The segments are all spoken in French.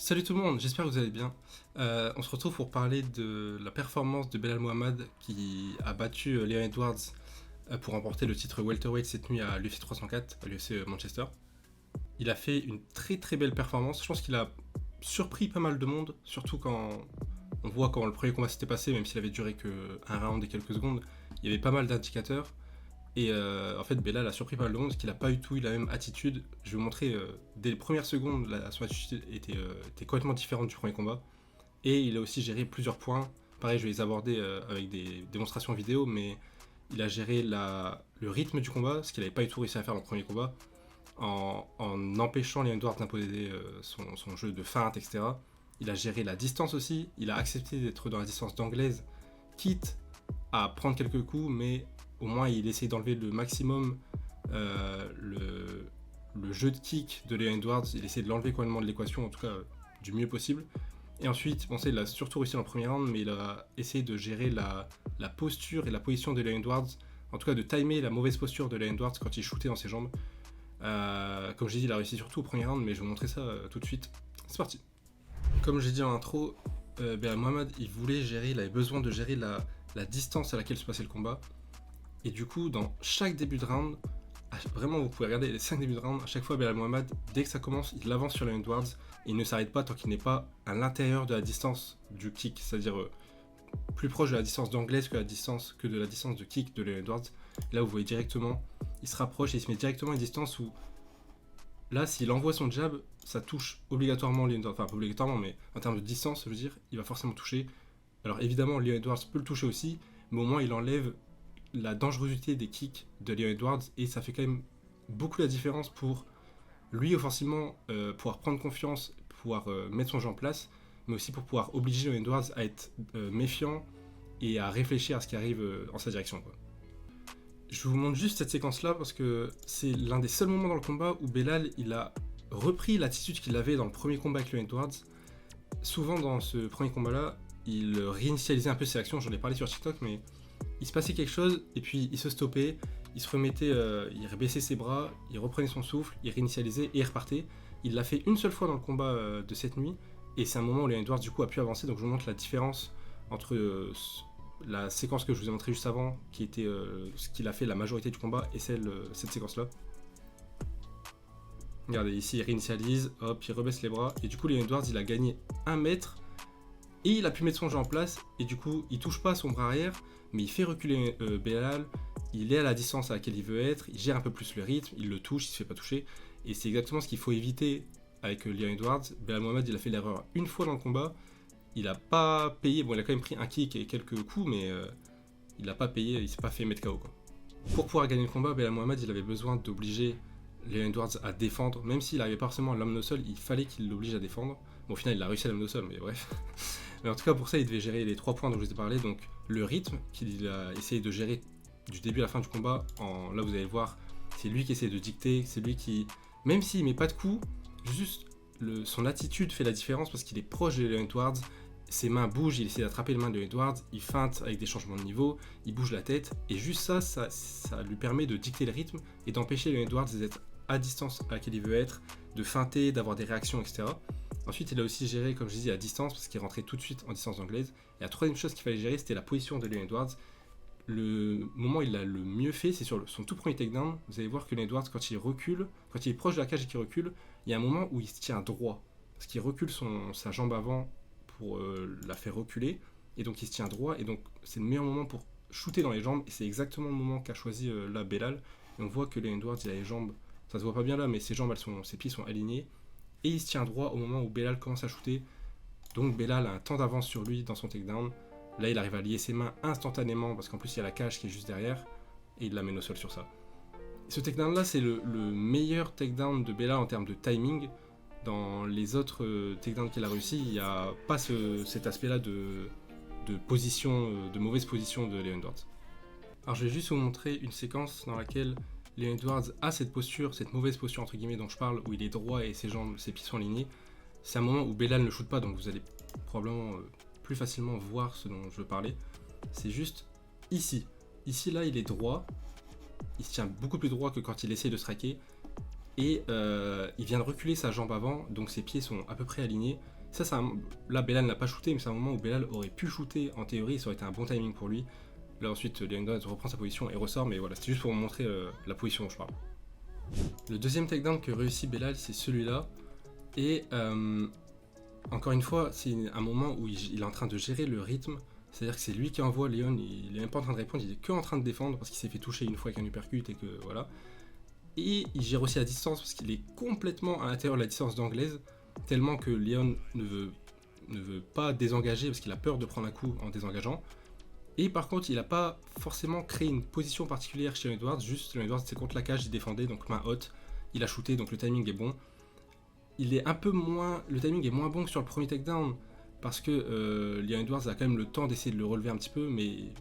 Salut tout le monde, j'espère que vous allez bien. On se retrouve pour parler de la performance de Belal Mohamed qui a battu Leon Edwards pour remporter le titre welterweight cette nuit à l'UFC 304, à l'UFC Manchester. Il a fait une très très belle performance, je pense qu'il a surpris pas mal de monde, surtout quand on voit quand le premier combat s'était passé, même s'il avait duré que un round et quelques secondes, il y avait pas mal d'indicateurs. Et en fait, Belal a surpris pas mal de monde parce qu'il n'a pas du tout eu la même attitude. Je vais vous montrer, dès les premières secondes, son attitude était complètement différente du premier combat. Et il a aussi géré plusieurs points. Pareil, je vais les aborder avec des démonstrations vidéo, mais il a géré le rythme du combat, ce qu'il n'avait pas du tout réussi à faire dans le premier combat, en empêchant Leon Edwards d'imposer son jeu de feinte, etc. Il a géré la distance aussi. Il a accepté d'être dans la distance d'anglaise, quitte à prendre quelques coups, mais au moins il essaye d'enlever le maximum le jeu de kick de Leon Edwards, il essaie de l'enlever complètement de l'équation, en tout cas du mieux possible. Et ensuite, bon, ça, il a surtout réussi dans le premier round, mais il a essayé de gérer la posture et la position de Leon Edwards, en tout cas de timer la mauvaise posture de Leon Edwards quand il shootait dans ses jambes. Comme j'ai dit, il a réussi surtout au premier round, mais je vais vous montrer ça tout de suite. C'est parti. Comme j'ai dit en intro, Belal Mohamed, il avait besoin de gérer la distance à laquelle se passait le combat. Et du coup, dans chaque début de round, vraiment vous pouvez regarder les 5 débuts de round, à chaque fois Belal Mohamed, dès que ça commence, il avance sur Leon Edwards et il ne s'arrête pas tant qu'il n'est pas à l'intérieur de la distance du kick, c'est-à-dire plus proche de la distance d'anglaise que de la distance de kick de Leon Edwards. Et là vous voyez directement, il se rapproche et il se met directement à une distance où là s'il envoie son jab, ça touche obligatoirement Leon Edwards, enfin pas obligatoirement mais en termes de distance je veux dire, il va forcément toucher. Alors évidemment Leon Edwards peut le toucher aussi, mais au moins il enlève la dangerosité des kicks de Leon Edwards et ça fait quand même beaucoup la différence pour lui offensivement pouvoir prendre confiance, pouvoir mettre son jeu en place, mais aussi pour pouvoir obliger Leon Edwards à être méfiant et à réfléchir à ce qui arrive en sa direction, quoi. Je vous montre juste cette séquence là parce que c'est l'un des seuls moments dans le combat où Belal il a repris l'attitude qu'il avait dans le premier combat avec Leon Edwards. Souvent dans ce premier combat là, il réinitialisait un peu ses actions, j'en ai parlé sur TikTok, mais il se passait quelque chose et puis il se stoppait, il se remettait, il rebaissait ses bras, il reprenait son souffle, il réinitialisait et il repartait. Il l'a fait une seule fois dans le combat de cette nuit et c'est un moment où Leon Edwards du coup a pu avancer, donc je vous montre la différence entre la séquence que je vous ai montrée juste avant, qui était ce qu'il a fait la majorité du combat, et cette séquence là. Regardez ici, il réinitialise, hop, il rebaisse les bras et du coup Leon Edwards il a gagné 1 mètre et il a pu mettre son jeu en place et du coup il touche pas son bras arrière mais il fait reculer Belal, il est à la distance à laquelle il veut être, il gère un peu plus le rythme, il le touche, il se fait pas toucher et c'est exactement ce qu'il faut éviter avec Leon Edwards. Belal Mohamed il a fait l'erreur une fois dans le combat, il a pas payé, bon il a quand même pris un kick et quelques coups mais il a pas payé, il s'est pas fait mettre KO quoi. Pour pouvoir gagner le combat, Belal Mohamed il avait besoin d'obliger Leon Edwards à défendre, même s'il n'arrivait pas forcément à l'homme au sol, il fallait qu'il l'oblige à défendre. Bon, au final, il a réussi à l'homme au sol, mais bref. Mais en tout cas, pour ça, il devait gérer les 3 points dont je vous ai parlé, donc le rythme qu'il a essayé de gérer du début à la fin du combat. Là, vous allez voir, c'est lui qui essaie de dicter, c'est lui qui, même s'il met pas de coups, juste son attitude fait la différence parce qu'il est proche de Leon Edwards. Ses mains bougent, il essaie d'attraper les mains de Leon Edwards, il feinte avec des changements de niveau, il bouge la tête, et juste ça lui permet de dicter le rythme et d'empêcher Leon Edwards d'être à distance à laquelle il veut être, de feinter, d'avoir des réactions, etc. Ensuite, il a aussi géré, comme je disais, à distance, parce qu'il rentrait tout de suite en distance anglaise. Et la troisième chose qu'il fallait gérer, c'était la position de Leon Edwards. Le moment où il l'a le mieux fait, c'est sur son tout premier takedown. Vous allez voir que Leon Edwards, quand il recule, quand il est proche de la cage et qu'il recule, il y a un moment où il se tient droit. Parce qu'il recule sa jambe avant pour la faire reculer. Et donc il se tient droit. Et donc c'est le meilleur moment pour shooter dans les jambes. Et c'est exactement le moment qu'a choisi là Belal. Et on voit que Leon Edwards, il a les jambes, ça se voit pas bien là, mais ses jambes, ses pieds sont alignés. Et il se tient droit au moment où Belal commence à shooter. Donc Belal a un temps d'avance sur lui dans son takedown. Là, il arrive à lier ses mains instantanément parce qu'en plus, il y a la cage qui est juste derrière. Et il l'amène au sol sur ça. Ce takedown là, c'est le meilleur takedown de Belal en termes de timing. Dans les autres takedowns qu'il a réussi, il n'y a pas cet aspect là de position, de mauvaise position de Leon Edwards. Alors je vais juste vous montrer une séquence dans laquelle Leon Edwards a cette posture, cette mauvaise posture entre guillemets dont je parle, où il est droit et ses jambes, ses pieds sont alignés. C'est un moment où Belal ne shoot pas, donc vous allez probablement plus facilement voir ce dont je veux parler. C'est juste ici. Ici là il est droit, il se tient beaucoup plus droit que quand il essaie de striker. et il vient de reculer sa jambe avant, donc ses pieds sont à peu près alignés. Là, Belal n'a pas shooté, mais c'est un moment où Belal aurait pu shooter en théorie, ça aurait été un bon timing pour lui. Là ensuite, Leon Edwards reprend sa position et ressort, mais voilà, c'était juste pour vous montrer la position dont je parle. Le deuxième takedown que réussit Belal, c'est celui-là. Et encore une fois, c'est un moment où il est en train de gérer le rythme. C'est-à-dire que c'est lui qui envoie Leon, il est même pas en train de répondre, il est que en train de défendre parce qu'il s'est fait toucher une fois avec un uppercut et que voilà. Et il gère aussi la distance parce qu'il est complètement à l'intérieur de la distance d'anglaise, tellement que Leon ne veut pas désengager parce qu'il a peur de prendre un coup en désengageant. Et par contre, il n'a pas forcément créé une position particulière chez Leon Edwards, juste Leon Edwards c'est contre la cage, il défendait, donc main haute, il a shooté, donc le timing est bon. Le timing est moins bon que sur le premier takedown, parce que Leon Edwards a quand même le temps d'essayer de le relever un petit peu, mais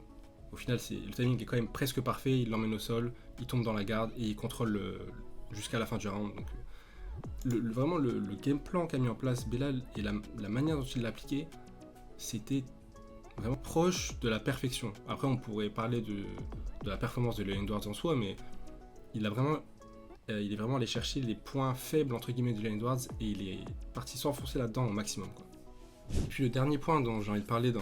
au final le timing est quand même presque parfait, il l'emmène au sol, il tombe dans la garde et il contrôle jusqu'à la fin du round. Donc, vraiment le game plan qu'a mis en place Belal et la manière dont il l'a appliqué, c'était vraiment proche de la perfection. Après on pourrait parler de la performance de Leon Edwards en soi, mais il est vraiment allé chercher les points faibles entre guillemets de Leon Edwards et il est parti s'enfoncer là-dedans au maximum, quoi. Et puis le dernier point dont j'ai envie de parler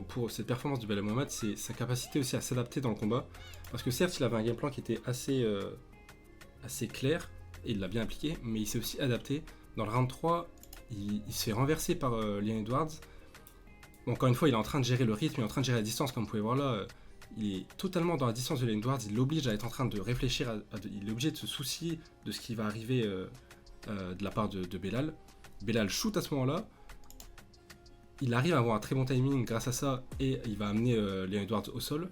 pour cette performance de Belal Mohamed, c'est sa capacité aussi à s'adapter dans le combat. Parce que certes, il avait un game plan qui était assez clair, et il l'a bien appliqué, mais il s'est aussi adapté. Dans le round 3, il se fait renverser par Leon Edwards. Bon, encore une fois, il est en train de gérer le rythme, il est en train de gérer la distance, comme vous pouvez voir là. Il est totalement dans la distance de Leon Edwards, il l'oblige à être en train de réfléchir, il est obligé de se soucier de ce qui va arriver de la part de Belal. Belal shoot à ce moment-là. Il arrive à avoir un très bon timing grâce à ça et il va amener Leon Edwards au sol.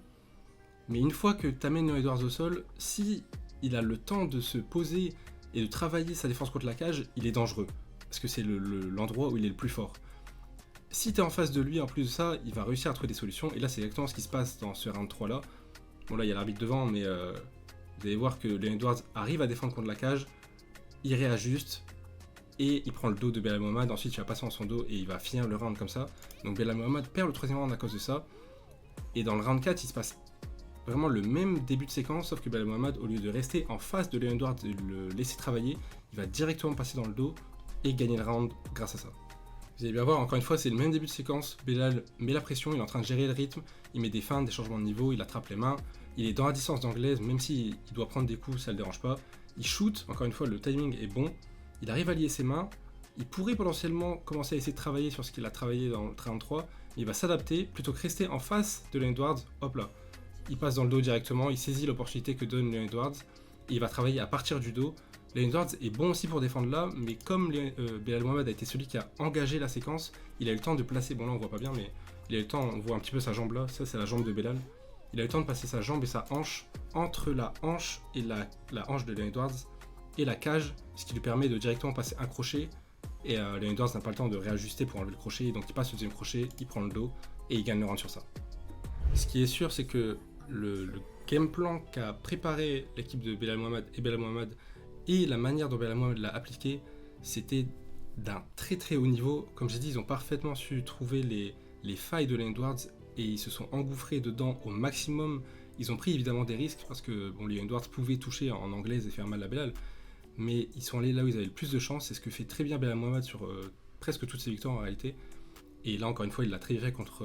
Mais une fois que tu amènes Leon Edwards au sol, si il a le temps de se poser et de travailler sa défense contre la cage, il est dangereux. Parce que c'est l'endroit où il est le plus fort. Si tu es en face de lui, en plus de ça, il va réussir à trouver des solutions. Et là, c'est exactement ce qui se passe dans ce round 3 là. Bon, là, il y a l'arbitre devant, mais vous allez voir que Leon Edwards arrive à défendre contre la cage. Il réajuste. Et il prend le dos de Belal Mohamed, ensuite il va passer en son dos et il va finir le round comme ça. Donc Belal Mohamed perd le troisième round à cause de ça. Et dans le round 4, il se passe vraiment le même début de séquence, sauf que Belal Mohamed, au lieu de rester en face de Leon Edwards et de le laisser travailler, il va directement passer dans le dos et gagner le round grâce à ça. Vous allez bien voir, encore une fois, c'est le même début de séquence. Belal met la pression, il est en train de gérer le rythme, il met des feintes, des changements de niveau, il attrape les mains, il est dans la distance d'anglaise, même s'il doit prendre des coups, ça le dérange pas. Il shoot, encore une fois, le timing est bon. Il arrive à lier ses mains, il pourrait potentiellement commencer à essayer de travailler sur ce qu'il a travaillé dans le round 3, mais il va s'adapter, plutôt que rester en face de Leon Edwards, hop là. Il passe dans le dos directement, il saisit l'opportunité que donne Leon Edwards, et il va travailler à partir du dos. Leon Edwards est bon aussi pour défendre là, mais comme Belal Mohamed a été celui qui a engagé la séquence, il a eu le temps de placer, bon là on voit pas bien, mais il a eu le temps, on voit un petit peu sa jambe là, ça c'est la jambe de Belal. Il a eu le temps de passer sa jambe et sa hanche entre la hanche et la hanche de Leon Edwards, et la cage, ce qui lui permet de directement passer un crochet. Et Leon Edwards n'a pas le temps de réajuster pour enlever le crochet, donc il passe le deuxième crochet, il prend le dos et il gagne le round sur ça. Ce qui est sûr, c'est que le game plan qu'a préparé l'équipe de Belal Mohamed et la manière dont Belal Mohamed l'a appliqué, c'était d'un très très haut niveau. Comme j'ai dit, ils ont parfaitement su trouver les failles de Leon Edwards et ils se sont engouffrés dedans au maximum. Ils ont pris évidemment des risques parce que bon, Leon Edwards pouvait toucher en anglaise et faire mal à Belal. Mais ils sont allés là où ils avaient le plus de chance, c'est ce que fait très bien Belal Mohamed sur presque toutes ses victoires en réalité. Et là encore une fois, il l'a très bien fait contre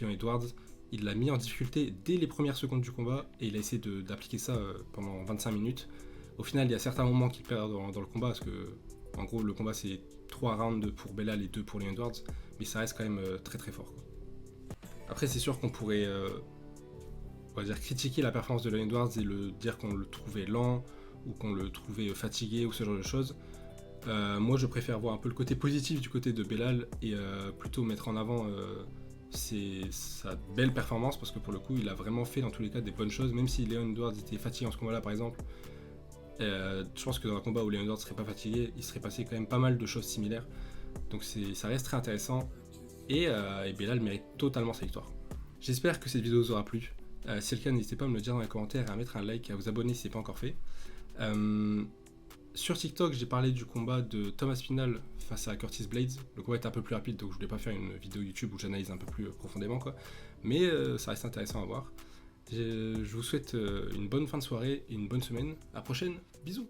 Leon Edwards. Il l'a mis en difficulté dès les premières secondes du combat et il a essayé d'appliquer ça pendant 25 minutes. Au final, il y a certains moments qu'il perd dans le combat parce que en gros le combat c'est 3 rounds pour Belal et 2 pour Leon Edwards, mais ça reste quand même très très fort, quoi. Après c'est sûr qu'on pourrait on va dire critiquer la performance de Leon Edwards et dire qu'on le trouvait lent ou qu'on le trouvait fatigué ou ce genre de choses. Moi je préfère voir un peu le côté positif du côté de Belal et plutôt mettre en avant sa belle performance parce que pour le coup il a vraiment fait dans tous les cas des bonnes choses, même si Leon Edwards était fatigué en ce combat là par exemple. Je pense que dans un combat où Leon Edwards serait pas fatigué, il serait passé quand même pas mal de choses similaires, donc ça reste très intéressant et Belal mérite totalement sa victoire. J'espère que cette vidéo vous aura plu. Si c'est le cas, n'hésitez pas à me le dire dans les commentaires et à mettre un like et à vous abonner si ce n'est pas encore fait. Sur TikTok, j'ai parlé du combat de Thomas Spinal face à Curtis Blades. Le combat est un peu plus rapide, donc je voulais pas faire une vidéo YouTube où j'analyse un peu plus profondément, quoi. Mais ça reste intéressant à voir. Je vous souhaite une bonne fin de soirée et une bonne semaine. À la prochaine, bisous.